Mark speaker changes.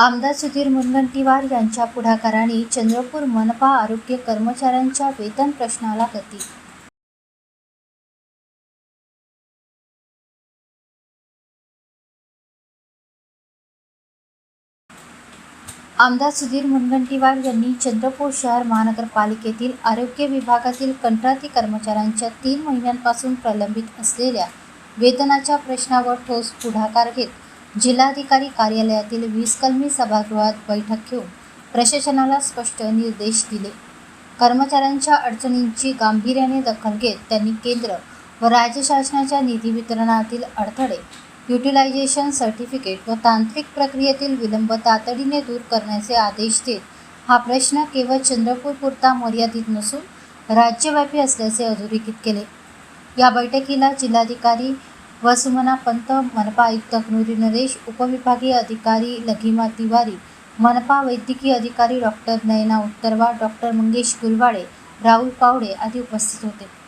Speaker 1: आमदार सुधीर मुनगंटीवार यांच्या पुढाकाराने चंद्रपूर मनपा आरोग्य कर्मचाऱ्यांच्या वेतन प्रश्नाला गती. आमदार सुधीर मुनगंटीवार यांनी चंद्रपूर शहर महानगरपालिकेतील आरोग्य विभागातील कंत्राटी कर्मचाऱ्यांच्या 3 महिन्यांपासून प्रलंबित असलेल्या वेतनाच्या प्रश्नावर ठोस पुढाकार घेत जिल्हाधिकारी कार्यालयातील 20 कलमी सभागृहात बैठक घेऊन प्रशासनाला स्पष्ट निर्देश दिले. कर्मचाऱ्यांच्या अडचणींची गांभीर्याने दखल घेत त्यांनी केंद्र व राज्य शासनाच्या निधी वितरणातील अडथळे, युटिलायझेशन सर्टिफिकेट व तांत्रिक प्रक्रियेतील विलंब तातडीने दूर करण्याचे आदेश देत हा प्रश्न केवळ चंद्रपूरपुरता मर्यादित नसून राज्यव्यापी असल्याचे अधोरेखित केले. या बैठकीला जिल्हाधिकारी वसुमना पंत, मनपा आयुक्त अखनूरी नरेश, उपविभागीय अधिकारी लघिमा तिवारी, मनपा वैद्यकीय अधिकारी डॉक्टर नयना उत्तरवाड, डॉक्टर मंगेश गुलवाडे, राहुल पावडे आदी उपस्थित होते.